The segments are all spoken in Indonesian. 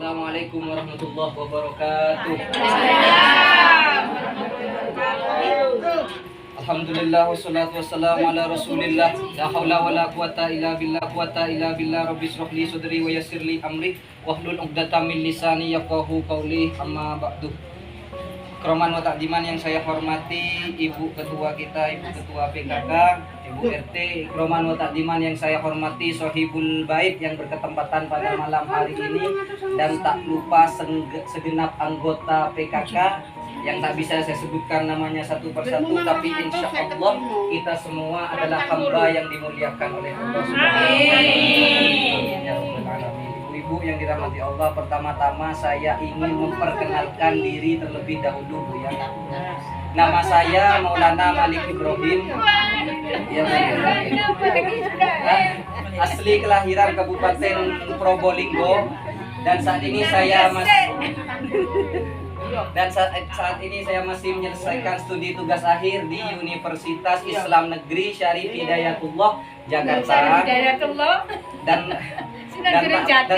Assalamualaikum warahmatullahi wabarakatuh. Alhamdulillah wassalatu wassalamu ala Rasulillah. La haula wala quwata illa billah. Rabbi shrah li sadri wa yassir li amri wahlul 'uqdatam min lisani yafqahu qawli. Amma ba'du. Kroman wa takdiman yang saya hormati Ibu Ketua kita, Ibu Ketua PKK, Ibu RT, Kroman wa takdiman yang saya hormati Sohibul Bait yang berketempatan pada malam hari ini, dan tak lupa segenap anggota PKK yang tak bisa saya sebutkan namanya satu persatu, tapi insya Allah kita semua adalah hamba yang dimuliakan oleh Allah Subhanahu wa Ta'ala. Ibu yang dirahmati Allah, pertama-tama saya ingin memperkenalkan diri terlebih dahulu, Bu, ya. Nama saya Maulana Malik Ibrahim. Ya, asli kelahiran Kabupaten Probolinggo, dan saat ini saya masih menyelesaikan studi tugas akhir di Universitas Islam Negeri Syarif Hidayatullah Jakarta. Dan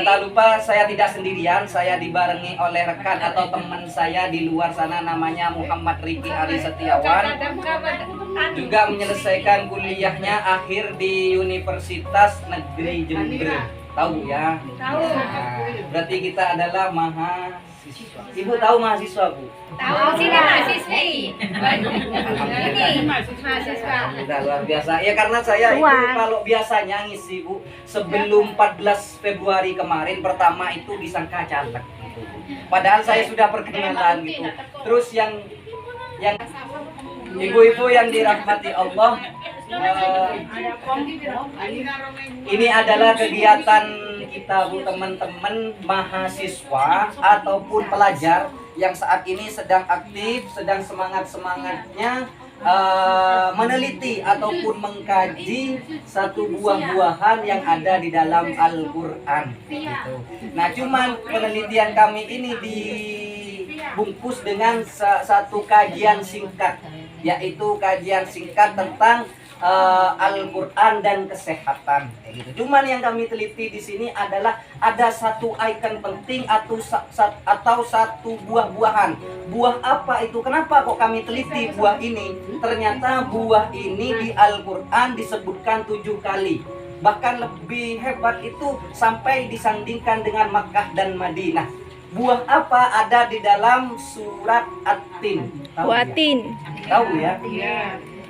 tak lupa saya tidak sendirian, saya dibarengi oleh rekan atau teman saya di luar sana, namanya Muhammad Riki Ari Setiawan, juga menyelesaikan kuliahnya akhir di Universitas Negeri Jember. Tahu ya? Tahu. Nah, berarti kita adalah mahasiswa. Ibu tahu mahasiswa, Bu? Tahu, sini mahasiswi. Ini mahasiswa. Udah luar biasa. Ya karena saya itu kalau biasanya ngisi, Bu, sebelum 14 Februari kemarin pertama itu disangka caleg gitu. Padahal saya sudah perkenalan gitu. Terus yang ibu-ibu yang dirahmati Allah, ini adalah kegiatan kita, Bu, teman-teman mahasiswa ataupun pelajar yang saat ini sedang aktif, sedang semangat-semangatnya meneliti ataupun mengkaji satu buah-buahan yang ada di dalam Al-Quran gitu. Nah, cuman penelitian kami ini dibungkus dengan satu kajian singkat, yaitu kajian singkat tentang Al-Quran dan kesehatan, kayak gitu. Cuman yang kami teliti di sini adalah ada satu ikon penting atau satu buah-buahan. Buah apa itu? Kenapa kok kami teliti buah ini? Ternyata buah ini di Al-Quran disebutkan 7 kali. Bahkan lebih hebat itu sampai disandingkan dengan Makkah dan Madinah. Buah apa ada di dalam surat At-Tin? Tahu ya?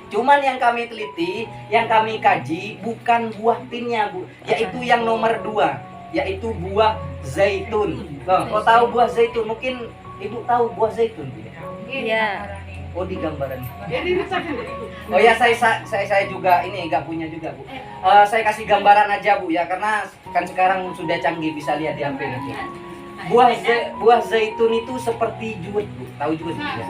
Cuman yang kami teliti, yang kami kaji bukan buah tinnya, Bu, yaitu yang nomor 2, yaitu buah zaitun. Kok tahu buah zaitun? Mungkin Ibu tahu buah zaitun? Iya. Oh, di gambaran. Oh ya, saya juga ini nggak punya juga, Bu. Saya kasih gambaran aja, Bu, ya, karena kan sekarang sudah canggih, bisa lihat di HP nanti. Buah zaitun itu seperti juwet, Bu. Tahu juwet ya?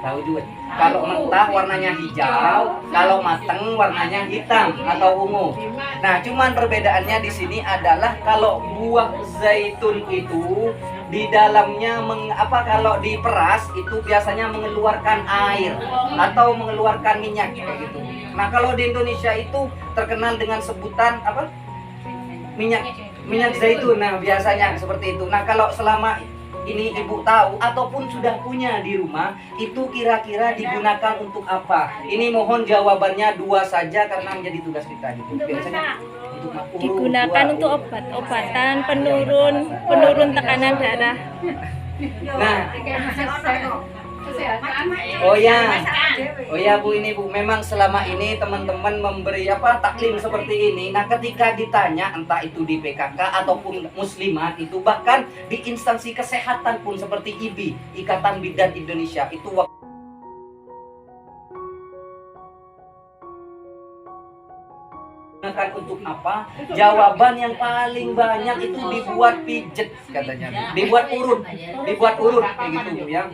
Tahu juwet. Kalau mentah warnanya hijau, kalau matang warnanya hitam atau ungu. Nah, cuman perbedaannya di sini adalah kalau buah zaitun itu di dalamnya kalau diperas itu biasanya mengeluarkan air atau mengeluarkan minyak kayak gitu. Nah, kalau di Indonesia itu terkenal dengan sebutan apa? Minyak zaitun. Nah, biasanya seperti itu. Nah, kalau selama ini Ibu tahu ataupun sudah punya di rumah, itu kira-kira digunakan untuk apa? Ini mohon jawabannya 2 saja karena menjadi tugas kita gitu. Biasanya untuk Digunakan untuk obatan penurun tekanan darah. Nah, oh ya Bu, ini Bu, memang selama ini teman-teman memberi taklim seperti ini. Nah, ketika ditanya entah itu di PKK ataupun muslimat itu, bahkan di instansi kesehatan pun seperti IBI, Ikatan Bidan Indonesia, itu untuk apa? Jawaban yang paling banyak itu dibuat pijet katanya, dibuat urut kayak gitu ya.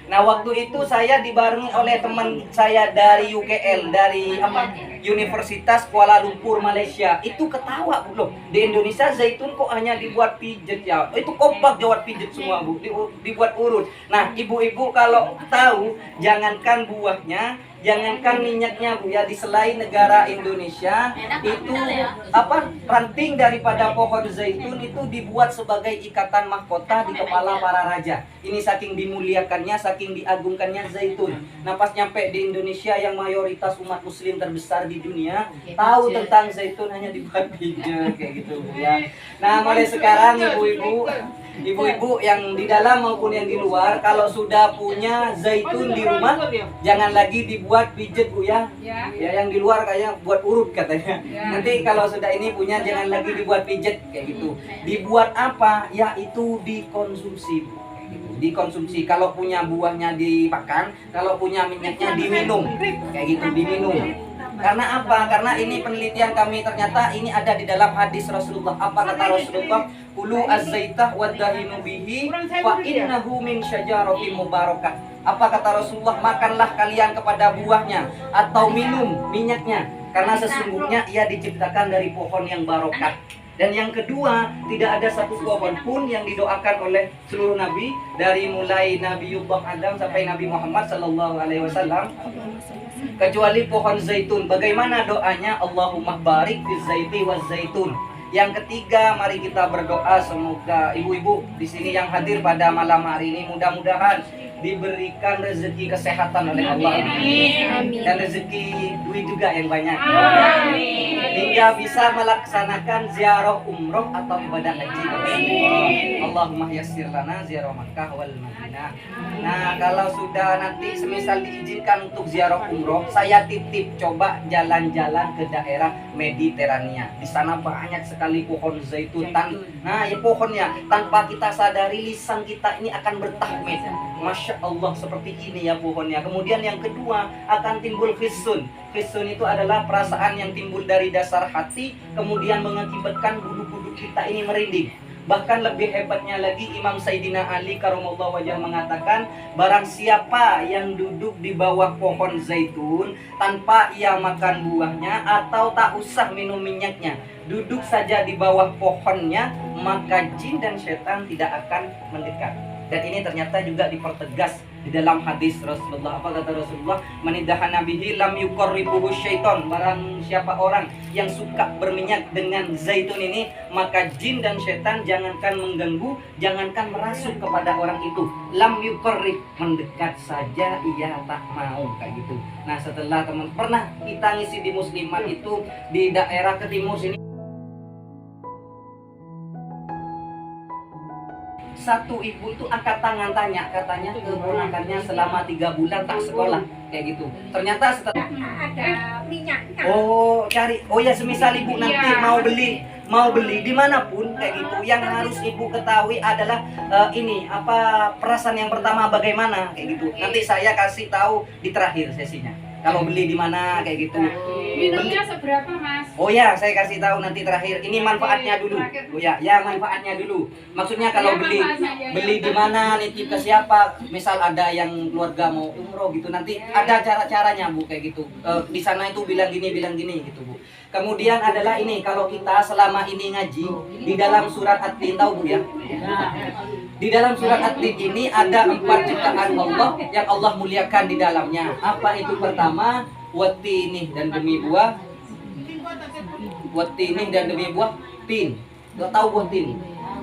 Nah, waktu itu saya dibarengi oleh teman saya dari UKL, dari apa? Universitas Kuala Lumpur, Malaysia. Itu ketawa, Bu. Loh, di Indonesia zaitun kok hanya dibuat pijet ya? Itu kompak jawab pijet semua, Bu. Dibuat urut. Nah, ibu-ibu kalau tahu, jangankan buahnya, jangankan minyaknya, Bu, ya, di selain negara Indonesia itu apa? Ranting daripada pohon zaitun itu dibuat sebagai ikatan mahkota di kepala para raja. Ini saking dimuliakannya, saking diagungkannya zaitun. Nah, pas nyampe di Indonesia yang mayoritas umat muslim terbesar di dunia, tahu tentang zaitun hanya dibuat pijet kayak gitu, Bu, ya. Nah, mulai sekarang ibu-ibu yang di dalam maupun yang di luar, kalau sudah punya zaitun di rumah, jangan lagi dibuat pijet, Bu, ya. Ya, yang di luar kayak buat urut katanya. Nanti kalau sudah ini punya, jangan lagi dibuat pijet kayak gitu. Dibuat apa? Yaitu dikonsumsi, Bu. Dikonsumsi. Kalau punya buahnya dimakan, kalau punya minyaknya diminum kayak gitu, diminum. Karena apa? Karena ini penelitian kami, ternyata ini ada di dalam hadis Rasulullah. Apa kata Rasulullah? Kulu az-zaitah wadahinu bihi fa innahu min syajaratin mubarakah. Apa kata Rasulullah? Makanlah kalian kepada buahnya atau minum minyaknya, karena sesungguhnya ia diciptakan dari pohon yang barokah. Dan yang kedua, tidak ada satu pohon pun yang didoakan oleh seluruh nabi, dari mulai Nabiullah Adam sampai Nabi Muhammad sallallahu alaihi wasallam, kecuali pohon zaitun. Bagaimana doanya? Allahumma barik fi zaiti waz zaitun. Yang ketiga, mari kita berdoa semoga ibu-ibu di sini yang hadir pada malam hari ini mudah-mudahan diberikan rezeki kesehatan oleh Allah. Amin. Dan rezeki duit juga yang banyak. Amin. Hingga bisa melaksanakan ziarah umroh atau ibadah haji. Allahumma yassir lana ziarah Makkah wal Madinah. Nah, kalau sudah nanti semisal diizinkan untuk ziarah umroh, saya titip coba jalan-jalan ke daerah Mediterania. Di sana banyak sekali pohon zaitun. Nah, ya pohonnya tanpa kita sadari lisan kita ini akan bertahmid. Masya Allah, seperti ini ya pohonnya. Kemudian yang kedua, akan timbul khisun. Khisun itu adalah perasaan yang timbul dari dasar hati, kemudian mengakibatkan bulu-bulu kita ini merinding. Bahkan lebih hebatnya lagi, Imam Sayyidina Ali karamallahu wajhah mengatakan, barang siapa yang duduk di bawah pohon zaitun tanpa ia makan buahnya atau tak usah minum minyaknya, duduk saja di bawah pohonnya, maka jin dan setan tidak akan mendekat. Dan ini ternyata juga dipertegas di dalam hadis Rasulullah. Apa kata Rasulullah? Manidahan nabihi lam yuqarribuhu syaiton. Barang siapa orang yang suka berminyak dengan zaitun ini, maka jin dan setan jangankan mengganggu, jangankan merasuk kepada orang itu. Lam yuqarrib, mendekat saja ia tak mau kayak gitu. Nah, setelah teman pernah kita ngisi di Muslimat itu di daerah Ketimus ini, satu ibu itu angkat tangan tanya, katanya keponakannya selama 3 bulan tak sekolah kayak gitu. Ternyata setelah Ada minyaknya. cari, ya semisal ibu nanti mau beli dimanapun kayak gitu, yang harus ibu ketahui adalah ini apa, perasaan yang pertama bagaimana kayak gitu. Nanti saya kasih tahu di terakhir sesinya. Kalau beli di mana kayak gitu. Minumnya seberapa, Mas? Oh ya, saya kasih tahu nanti terakhir. Ini manfaatnya dulu. Oh ya, manfaatnya dulu. Maksudnya kalau beli di mana, nitip ke siapa? Misal ada yang keluarga mau umroh gitu, nanti ada cara-caranya, Bu, kayak gitu. Di sana itu bilang gini gitu, Bu. Kemudian adalah ini, kalau kita selama ini ngaji di dalam surat At-Tin, tahu, Bu, ya? Di dalam surat At-Tin ini ada 4 ciptaan Allah yang Allah muliakan di dalamnya. Apa itu? Pertama, watini dan demi buah. Watini dan demi buah tin. Enggak tahu buah tin?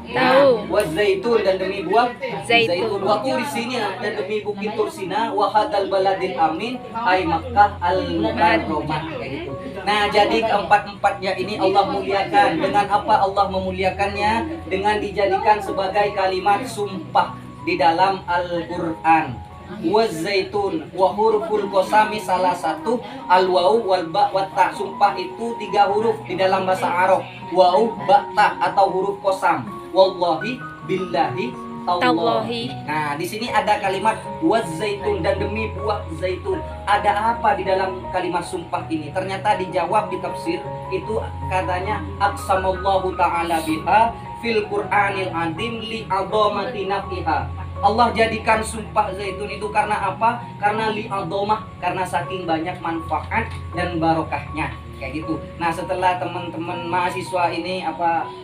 Tahu. Wa zaitun dan demi buah Zaitun. Wa turi Sina dan demi bukit Tursina, wa hadal baladil amin ay Makkah al-Mukarramah kayak gitu. Nah, jadi keempat-empatnya ini Allah muliakan. Dengan apa Allah memuliakannya? Dengan dijadikan sebagai kalimat sumpah di dalam Al-Qur'an. Wa zaitun wa huruful qasami salah satu al-waw wal ba wa ta. Sumpah itu 3 huruf di dalam bahasa Arab. Waw, ba, ta atau huruf qasam. Wallahi, billahi, tallahi. Nah, di sini ada kalimat waz zaitun dan demi buah zaitun. Ada apa di dalam kalimat sumpah ini? Ternyata dijawab di tafsir itu katanya aqsamallahu ta'ala biha fil Qur'anil azim li 'azamati nafiha. Allah jadikan sumpah zaitun itu karena apa? Karena li'adhamah, karena saking banyak manfaat dan barokahnya. Kayak gitu. Nah, setelah teman-teman mahasiswa ini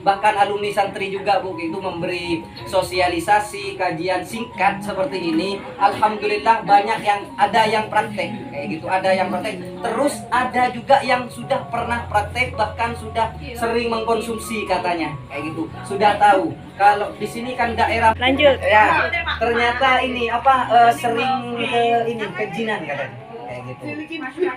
bahkan alumni santri juga Bu itu memberi sosialisasi kajian singkat seperti ini, alhamdulillah banyak ada yang praktek kayak gitu, ada yang praktek, terus ada juga yang sudah pernah praktek bahkan sudah sering mengkonsumsi katanya kayak gitu, sudah tahu kalau di sini kan daerah Lanjut. ya ternyata ini sering ke jinan katanya kayak gitu.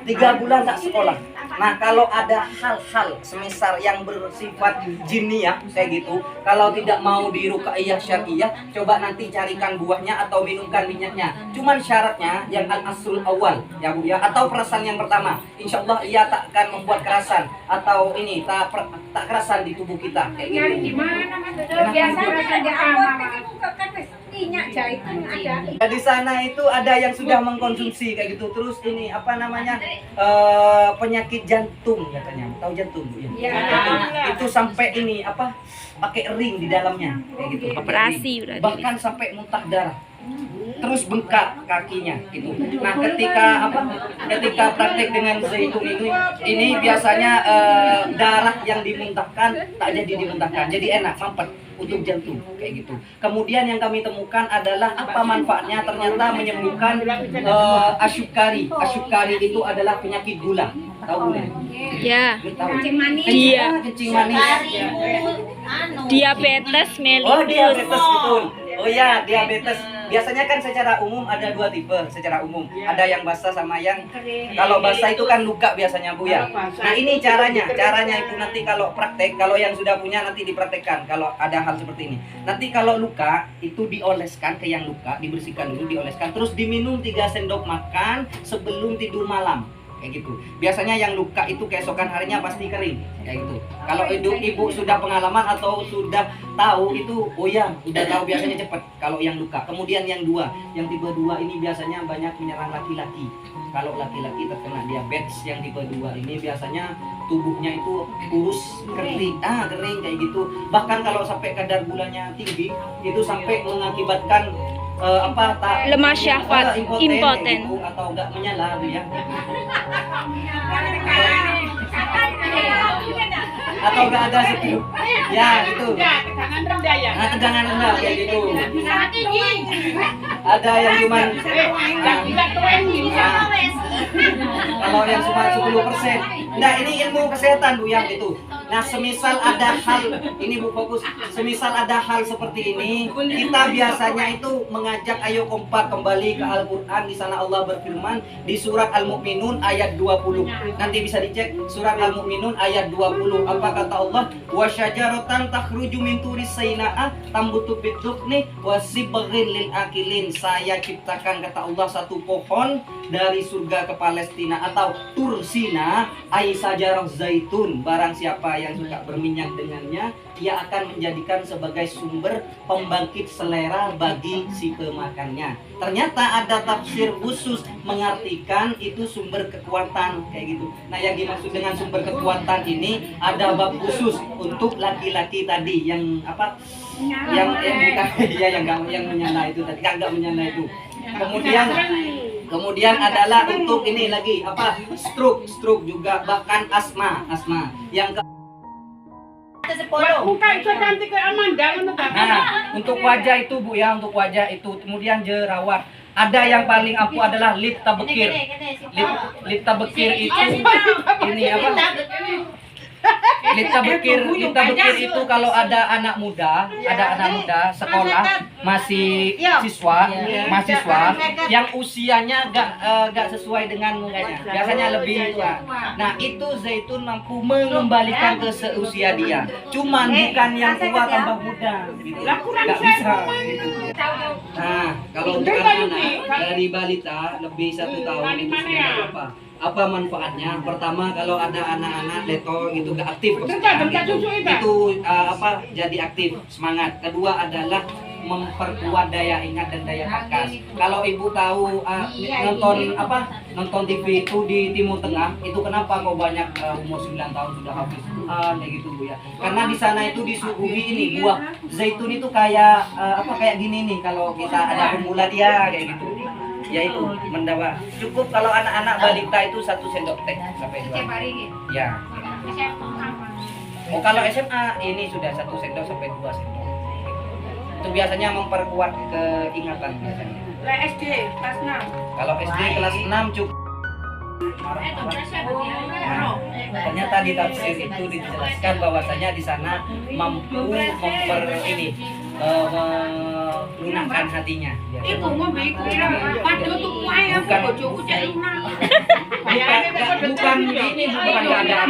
3 bulan tak sekolah. Nah, kalau ada hal-hal semisal yang bersifat jinniah kayak gitu, kalau tidak mau di ruqyah syariah, coba nanti carikan buahnya atau minumkan minyaknya. Cuman syaratnya yang al-aslul awal ya Bu ya, atau perasaan yang pertama. Insyaallah ia tak akan membuat kerasan atau ini tak kerasan di tubuh kita kayak Nyari gitu. di mana Mas? Biasanya ada Pertama, apotek Mas. itu kan minyak jahitan ada. Nah, di sana itu ada yang sudah mengkonsumsi kayak gitu. Terus ini penyakit jantung katanya. Tahu jantung Bu ya? Ya. Jantung. Itu sampai ini pakai ring di dalamnya kayak gitu. pakai Operasi ring. berarti. Bahkan sampai muntah darah. Terus bengkak kakinya itu. Nah, ketika praktek dengan zaitun ini biasanya darah yang dimuntahkan tak jadi dimuntahkan. Jadi enak, mampet untuk jantung kayak gitu. Kemudian yang kami temukan adalah apa manfaatnya? Ternyata menyembuhkan asyukari. Asyukari itu adalah penyakit gula. Tahu gula? Ya. Tahu? Kencing manis. Iya, kencing manis. Diabetes Oh, mellitus. diabetes betul. Oh ya, diabetes. Biasanya kan secara umum ada 2 tipe secara umum. Ada yang basah sama yang kalau basah itu kan luka biasanya Bu ya. Nah, ini caranya itu nanti kalau praktek, kalau yang sudah punya nanti dipraktekkan kalau ada hal seperti ini. Nanti kalau luka itu dioleskan ke yang luka, dibersihkan dulu, dioleskan, terus diminum 3 sendok makan sebelum tidur malam. Kayak gitu. Biasanya yang luka itu keesokan harinya pasti kering kayak gitu. Kalau ibu sudah pengalaman atau sudah tahu itu, oh ya, udah tahu biasanya cepat kalau yang luka. Kemudian yang tipe 2 ini biasanya banyak menyerang laki-laki. Kalau laki-laki terkena diabetes yang tipe 2 ini biasanya tubuhnya itu kurus, kering kayak gitu. Bahkan kalau sampai kadar gulanya tinggi itu sampai mengakibatkan Lemah syahwat, impoten. kayak gitu, atau enggak menyala Bu ya. Atau enggak ada situ. Ya, itu. Tegangan rendah ya. Nah, tegangan rendah kayak gitu. Ada yang cuman kalau yang cuma 10%. Nah, ini ilmu kesehatan Bu yang itu. Nah, semisal ada hal ini Bu fokus. Semisal ada hal seperti ini, kita biasanya itu mengajak ayo kompak kembali ke Al-Qur'an. Di sana Allah berfirman di surat Al-Mu'minun ayat 20. Nanti bisa dicek surat Al-Mu'minun ayat 20. Apa kata Allah? Wa syajaratan takhruju min turi sainaa tambutu bidukni wa sibghin lil akilin. Saya ciptakan kata Allah satu pohon dari surga ke Palestina atau Tursina ai sajarah zaitun. Barang siapa yang suka berminyak dengannya, ia akan menjadikan sebagai sumber pembangkit selera bagi si pemakannya. Ternyata ada tafsir khusus mengartikan itu sumber kekuatan kayak gitu. Nah, yang dimaksud dengan sumber kekuatan ini ada bab khusus untuk laki-laki tadi yang yang menyala itu tadi, enggak menyala itu. Kemudian adalah untuk ini lagi stroke juga, bahkan asma. Yang Bukan iso cantik kayak Amanda ngono ta. Nah, untuk wajah itu Bu ya, untuk wajah itu. Kemudian jerawat. Ada yang paling ampuh adalah lip tabekir. Lip tabekir itu ini Lip tabekir itu kalau ada anak muda sekolah masih mahasiswa yang usianya gak sesuai dengan mukanya, biasanya lebih tua. Nah, itu zaitun mampu mengembalikan ke seusia dia. Cuman bukan yang tua tambah muda gitu. Gak bisa gitu. Nah, kalau untuk anak dari balita lebih 1 tahun itu sudah apa manfaatnya? Pertama, kalau ada anak-anak leto gitu gak aktif itu jadi aktif, semangat. Kedua adalah memperkuat daya ingat dan daya takas. Kalau ibu tahu nonton TV itu di Timur Tengah itu kenapa kok banyak umur 9 tahun sudah habis Quran kayak gitu Bu ya. Karena di sana itu disuguhi ini buah zaitun itu kayak kayak gini nih kalau kita ada pemula dia kayak gitu. Yaitu mendawa. Cukup kalau anak-anak balita itu 1 sendok teh sampai 2. Ya. Oh kalau SMA ini sudah 1 sendok sampai 2 sendok. Itu biasanya memperkuat keingatan biasanya. SD kelas 6. Kalau SD kelas 6 cukup. Nah, ternyata di tafsir itu dijelaskan bahwasanya di sana mampu melunakkan hatinya. Ibu mau bikin waduh tuh kuaya bojoku cek lunak. Bukan ini bukan ada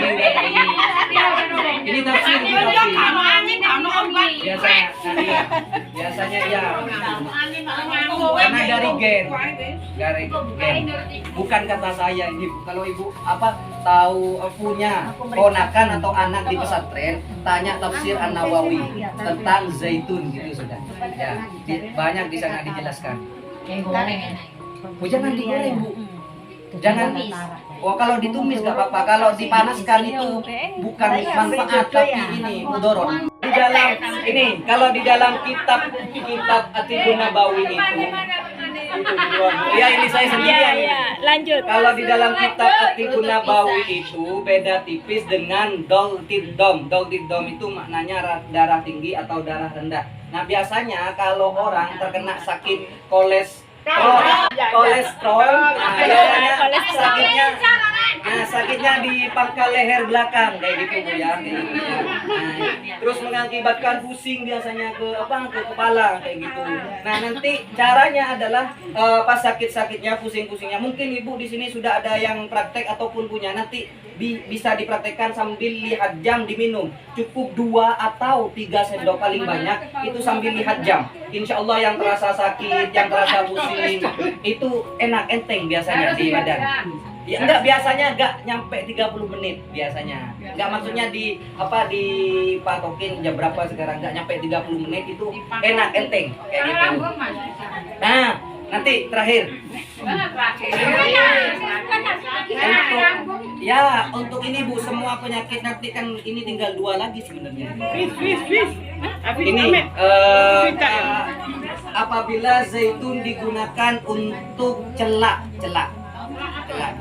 ini tafsir ini tafsir. Kalau angin kalau ombak. Biasanya ya. Karena dari gen. Bukan kata saya ini. Kalau ibu tahu punya ponakan atau anak di pesantren, tanya tafsir An-Nawawi tentang zaitun gitu sudah. Ya, banyak di sana dijelaskan. Oh, jangan digoreng Bu. Jangan. Oh kalau ditumis nggak apa-apa. Kalau dipanaskan itu bukan manfaat tapi ini mudorot. Di dalam ini kalau di dalam kitab At-Tibbun Nabawi itu ya ini saya sendiri. Lanjut. Kalau di dalam kitab At-Tibbun Nabawi itu beda tipis dengan doltidom. Doltidom itu maknanya darah tinggi atau darah rendah. Nah biasanya kalau orang terkena sakit kolesterol, sakitnya di pangkal leher belakang kayak gitu Bu ya. Terus mengakibatkan pusing biasanya ke kepala kayak gitu. Nah, nanti caranya adalah pas sakit-sakitnya, pusing-pusingnya, mungkin Ibu di sini sudah ada yang praktek ataupun punya, nanti bisa dipraktekkan sambil lihat jam diminum. Cukup 2 atau 3 sendok paling banyak itu sambil lihat jam. Insya Allah yang terasa sakit, yang terasa pusing itu enak enteng biasanya di badan. Ya, enggak biasanya enggak nyampe 30 menit biasanya. Enggak maksudnya dipatokin jam berapa sekarang, enggak nyampe 30 menit itu enak enteng kayak gitu. Nah, nanti terakhir. Untuk ini Bu, semua penyakit nanti kan ini tinggal 2 lagi sebenarnya. Ini apabila zaitun digunakan untuk celak Bu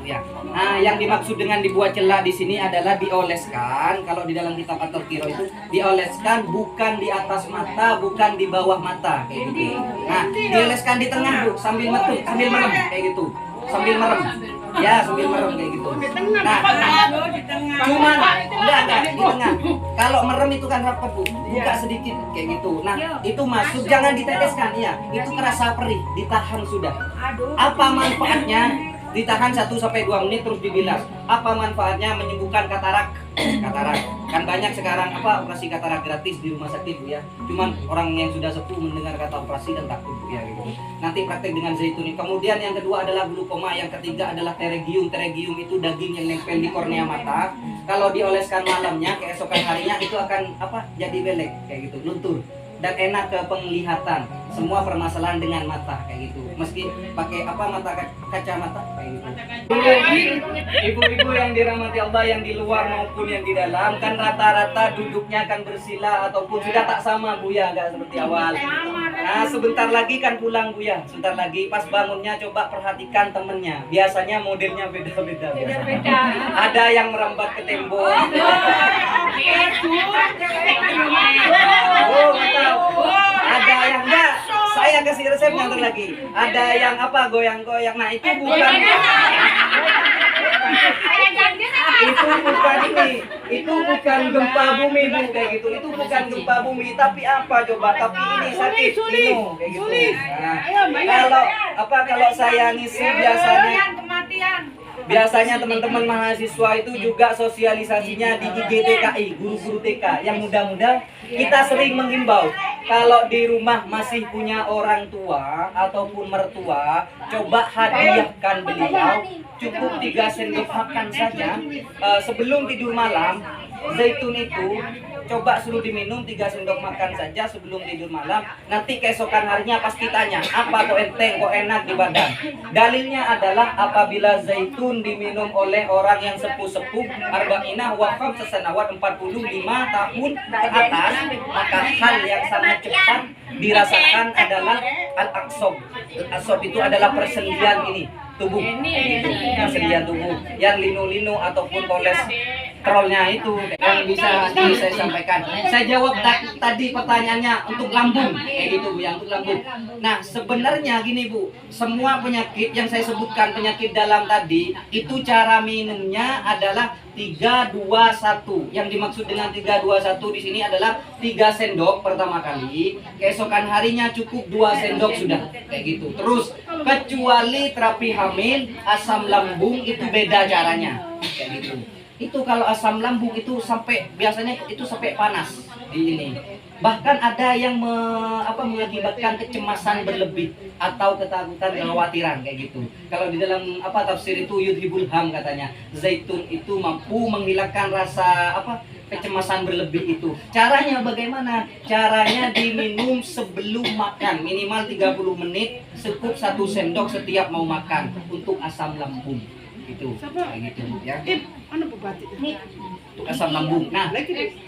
ya. Nah, yang dimaksud dengan dibuat celak di sini adalah dioleskan. Kalau di dalam kitab At-Tadhkirah itu dioleskan bukan di atas mata, bukan di bawah mata kayak gitu. Nah, dioleskan di tengah Bu, sambil merem kayak gitu. Sambil merem. Ya, sambil merem kayak gitu. Nah, cuman enggak di tengah. Kalau merem itu kan rapat Bu, buka sedikit kayak gitu. Nah, itu masuk, jangan diteteskan ya. Itu kerasa perih, ditahan sudah. Apa manfaatnya? Ditahan 1-2 menit terus dibilas. Apa manfaatnya? Menyembuhkan katarak. Kan banyak sekarang operasi katarak gratis di rumah sakit Bu ya. Cuman orang yang sudah sepuh mendengar kata operasi dan takut Bu ya gitu. Nanti praktek dengan zaitun. Kemudian yang kedua adalah glukoma, yang ketiga adalah pterygium. Pterygium itu daging yang nempel di kornea mata. Kalau dioleskan malamnya, keesokan harinya itu akan jadi belek kayak gitu, luntur. Dan enak ke penglihatan, semua permasalahan dengan mata kayak gitu, meski pakai kacamata kayak gitu. Ibu-ibu yang dirahmati Allah, yang di luar maupun yang di dalam, kan rata-rata duduknya kan bersila ataupun sudah tak sama Bu ya, nggak seperti awal. Nah, sebentar lagi kan pulang Bu ya, sebentar lagi pas bangunnya coba perhatikan temennya, biasanya modelnya beda-beda. Ada yang merambat ke tembok. Ada yang enggak, saya kasih resep nanti lagi. Ada yang goyang-goyang. Nah, itu bukan itu bukan gempa bumi Bu kayak gitu. Itu bukan gempa bumi, tapi apa coba? Tapi ini sakit kayak gitu. Nah, kalau saya ngisi biasanya teman-teman mahasiswa itu juga sosialisasinya di IGTKI, guru-guru TK yang muda-muda. Kita sering menghimbau kalau di rumah masih punya orang tua ataupun mertua, coba hadiahkan beliau cukup 3 sendok makan saja sebelum tidur malam. Zaitun itu coba suruh diminum 3 sendok makan saja sebelum tidur malam. Nanti keesokan harinya pasti tanya, apa kok enteng, kok enak di badan. Dalilnya adalah apabila zaitun diminum oleh orang yang sepuh-sepuh, arba'inah wa khamsa sanawat, 45 tahun ke atas, maka hal yang sangat cepat dirasakan adalah al-aqsob. Al-aqsob itu adalah persendian ini tubuh, persendian tubuh yang linu-linu ataupun kolesterolnya itu yang bisa saya sampaikan. Saya jawab tadi pertanyaannya untuk lambung, kayak gitu Bu, yang untuk lambung. Nah sebenarnya gini Bu, semua penyakit yang saya sebutkan penyakit dalam tadi itu cara minumnya adalah 3-2-1. Yang dimaksud dengan 3-2-1 di sini adalah 3 sendok pertama kali, keesokan harinya cukup 2 sendok sudah, kayak gitu. Terus kecuali terapi hamil, asam lambung itu beda caranya, kayak gitu. Itu kalau asam lambung itu biasanya itu sampai panas di ini. Bahkan ada yang mengakibatkan kecemasan berlebih atau ketakutan, kekhawatiran kayak gitu. Kalau di dalam tafsir itu yudhibul ham katanya, zaitun itu mampu menghilangkan rasa kecemasan berlebih itu. Caranya bagaimana? Caranya diminum sebelum makan, minimal 30 menit, cukup 1 sendok setiap mau makan untuk asam lambung. Gitu. Kayak gitu ya. Untuk asam lambung. Nah,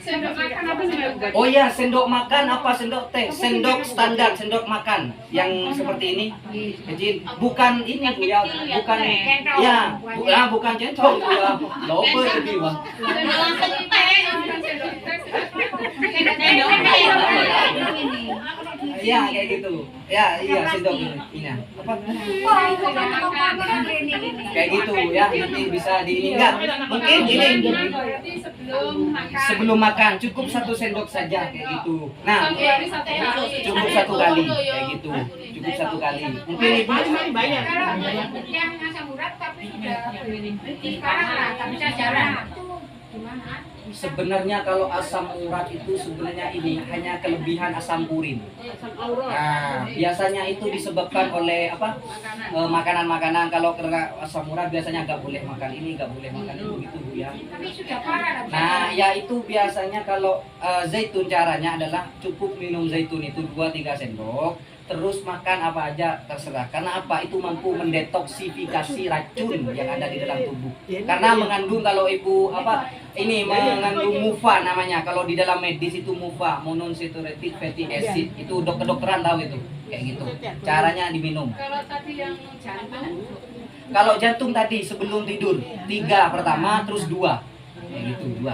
Sendok makan apa sih Bu? oh ya, sendok makan apa sendok teh? Sendok standar, sendok makan yang seperti ini. Kecil. Bukan ini Bu ya, bukan ya, bukan centong Bu ya. Lope lebih Bang. Ya kayak gitu. Ya, iya sendok ini. Apa? Kayak gitu ya, nanti bisa diingat. Mungkin ini sebelum makan cukup 1 sendok saja kayak gitu. Nah, cukup 1 kali kayak gitu. Cukup 1 kali. Mungkin Ibu banyak. Yang asam urat tapi sudah sekarang lah, tapi saya jarang. sebenarnya kalau asam urat itu sebenarnya ini hanya kelebihan asam urin. Nah, biasanya itu disebabkan oleh makanan-makanan. Kalau kena asam urat biasanya nggak boleh makan ini, nggak boleh makan itu gitu Bu ya. Tapi sudah parah. Nah, ya itu biasanya kalau zaitun caranya adalah cukup minum zaitun itu 2-3 sendok. Terus makan apa aja terserah. Karena apa? Itu mampu mendetoksifikasi racun yang ada di dalam tubuh. Karena mengandung kalau ibu mengandung mufa namanya. Kalau di dalam medis itu mufa, monounsaturated fatty acid. Itu dokter-dokteran tahu itu. Kayak gitu. Caranya diminum. Kalau tadi yang jantung, Kalau jantung tadi sebelum tidur 3 pertama terus 2. Kayak gitu, 2.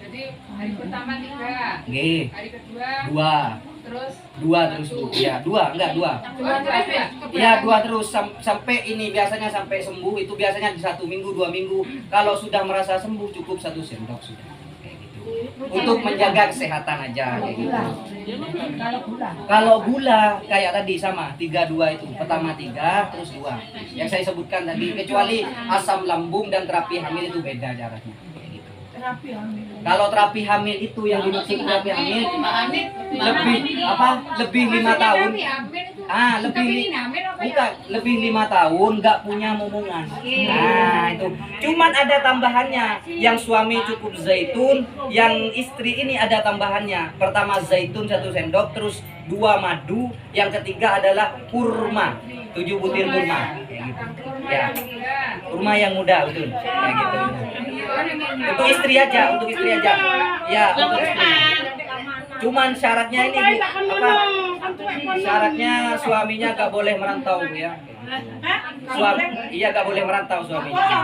jadi hari pertama 3, Oke. hari kedua 2. terus 2 terus Bu. Ya, 2 enggak 2. 2 terus ya. Iya 2 terus sampai ini biasanya sampai sembuh itu biasanya di 1 minggu 2 minggu. Kalau sudah merasa sembuh cukup 1 sendok sudah. Kayak gitu. Untuk menjaga kesehatan aja kayak gitu. Kalau gula kayak tadi sama 3-2 itu. Pertama 3 terus 2. Yang saya sebutkan tadi kecuali asam lambung dan terapi hamil itu beda caranya. Kayak gitu. Kalau terapi hamil itu yang dimaksud terapi hamil lebih 5 tahun. Lebih 5 tahun nggak punya momongan. Nah itu cuman ada tambahannya. Yang suami cukup zaitun, yang istri ini ada tambahannya. Pertama zaitun 1 sendok, terus 2 madu, yang ketiga adalah kurma, 7 butir kurma. Kayak gitu. Ya, kurma yang muda betul. Kayak gitu. Untuk istri aja. Ya, untuk istri. Cuman syaratnya ini Bu, syaratnya suaminya gak boleh merantau Bu ya. Gak boleh merantau suaminya.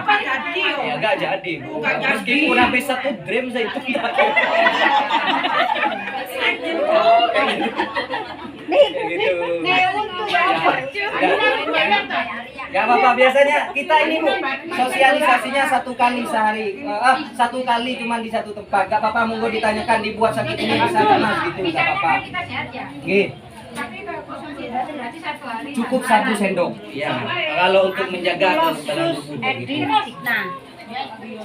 Ya gak jadi Bu. Meskipun habis 1 gram zaitun Gak apa-apa, biasanya kita ini Bu sosialisasinya 1 kali sehari, 1 kali cuma di 1 tempat. Gak apa-apa, monggo ditanyakan dibuat sakit ini bisa Mas gitu, gak apa-apa. Tapi kalau konsumsi berarti 1 hari. Cukup 1 sendok. Ya, kalau untuk menjaga kekebalan tubuh gitu.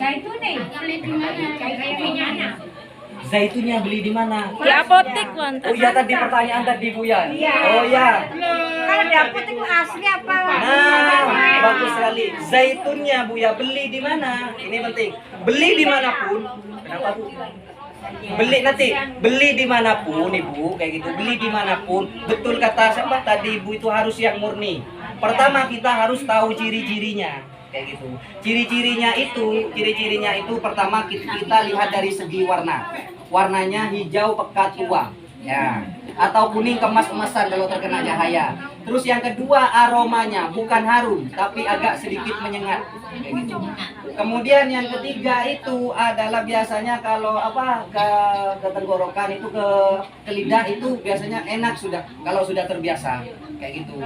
Zaitun nih, beli di mana? Kayaknya Zaitunnya beli di mana? Di apotek Wan. Oh iya tadi pertanyaan tadi Bu ya. Oh ya. Kalau di apotek itu asli apa? Nah, bagus sekali. Zaitunnya Bu ya beli di mana? Ini penting. Beli dimanapun. Kenapa Bu? beli dimanapun ibu kayak gitu, beli dimanapun. Betul kata siapa tadi ibu, itu harus yang murni. Pertama kita harus tahu ciri-cirinya kayak gitu. Ciri-cirinya itu pertama kita lihat dari segi warnanya hijau pekat tua ya, atau kuning kemas-emasan kalau terkena cahaya. Terus yang kedua aromanya bukan harum tapi agak sedikit menyengat kayak gitu. Kemudian yang ketiga itu adalah biasanya kalau ke tenggorokan itu ke lidah itu biasanya enak sudah kalau sudah terbiasa kayak gitu.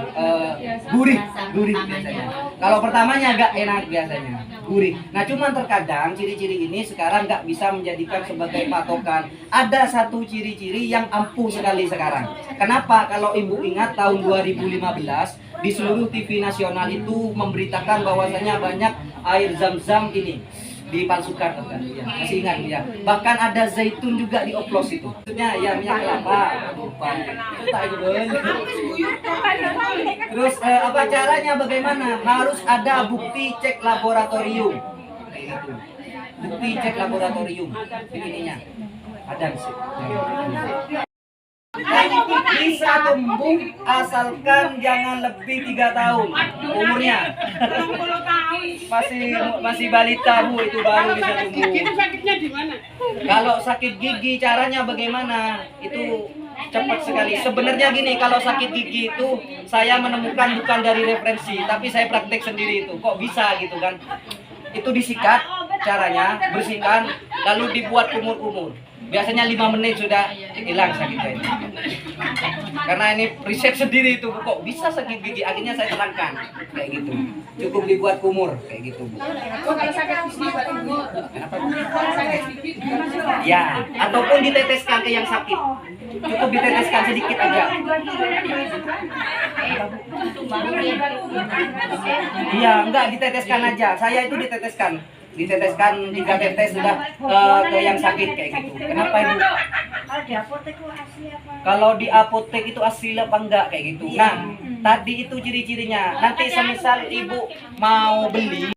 Gurih biasanya. Kalau pertamanya agak enak biasanya gurih. Nah cuman terkadang ciri-ciri ini sekarang nggak bisa menjadikan sebagai patokan. Ada satu ciri-ciri yang ampuh sekali sekarang. Kenapa? Kalau ibu ingat tahun 2015 di seluruh TV nasional itu memberitakan bahwasanya banyak air zam-zam ini dipalsukan kan? Ya, masih ingat ya. Bahkan ada zaitun juga dioplos itu. Maksudnya ya minyak kelapa. Terus apa caranya bagaimana? Harus ada bukti cek laboratorium. Kayak gitu. Bukti cek laboratorium. Begininya. Ada di situ. Bisa tumbuh asalkan jangan lebih 3 tahun umurnya. Masih balita bu, itu baru bisa tumbuh. Itu sakitnya di mana? Kalau sakit gigi caranya bagaimana? Itu cepat sekali. Sebenarnya gini, kalau sakit gigi itu saya menemukan bukan dari referensi, tapi saya praktek sendiri itu. Kok bisa gitu kan? Itu disikat caranya, bersihkan, lalu dibuat kumur-kumur. Biasanya 5 menit sudah hilang sakitnya itu. Karena ini riset sendiri itu, kok bisa sakit gigi, akhirnya saya terangkan kayak gitu. Cukup dibuat kumur kayak gitu bu. Kalau sakit gigi buat kumur. Kenapa bu? Ya, ataupun diteteskan ke yang sakit. Cukup diteteskan sedikit aja. Iya, enggak diteteskan aja. Saya itu diteteskan 3 tetes sudah ke yang sakit kayak gitu. Kenapa ibu? Kalau di apotek itu asli apa enggak kayak gitu. Nah, tadi itu ciri-cirinya. Nanti semisal ibu mau beli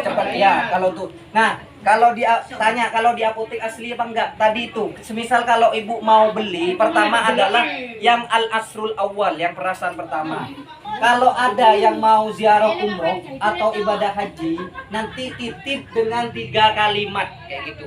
cepat ya kalau tuh. Nah, kalau tanya kalau di apotek asli apa enggak? Tadi itu, semisal kalau ibu mau beli, pertama adalah yang al-asrul awal, yang perasaan pertama. Kalau ada yang mau ziarah umroh atau ibadah haji, nanti titip dengan 3 kalimat kayak gitu.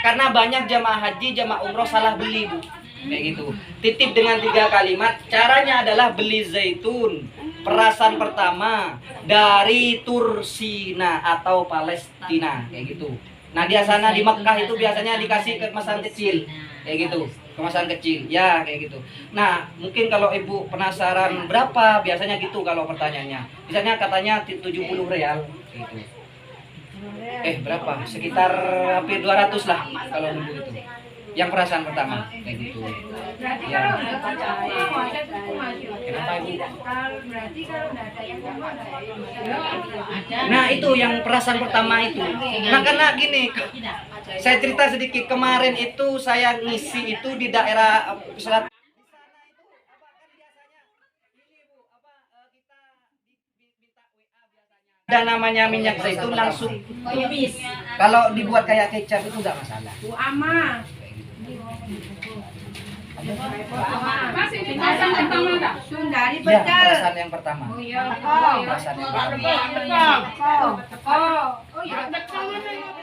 Karena banyak jamaah haji, jamaah umroh salah beli bu, kayak gitu. Titip dengan 3 kalimat. Caranya adalah beli zaitun, perasan pertama dari Tursina atau Palestina kayak gitu. Nah di sana di Mekah itu biasanya dikasih kemasan kecil kayak gitu, kemasan kecil ya kayak gitu. Nah mungkin kalau ibu penasaran berapa biasanya gitu kalau pertanyaannya, misalnya katanya 70 real gitu. Berapa? Sekitar hampir 200 lah kalau dulu itu. Yang perasaan pertama kayak gitu. Berarti Ya. kalau nggak percaya itu masih. Kenapa ibu? Berarti kalau nggak ada yang Nah itu yang perasaan pertama itu. Nah karena gini, saya cerita sedikit. Kemarin itu saya ngisi itu di daerah selatan. Ada namanya minyak zaitun langsung tumis. Kalau dibuat kayak kecap itu nggak masalah. Bu Ama. Masih di pasang pertama enggak? Sundari Ya, betul. perasaan yang pertama. Oh iya. Perasaan yang pertama. Oh iya.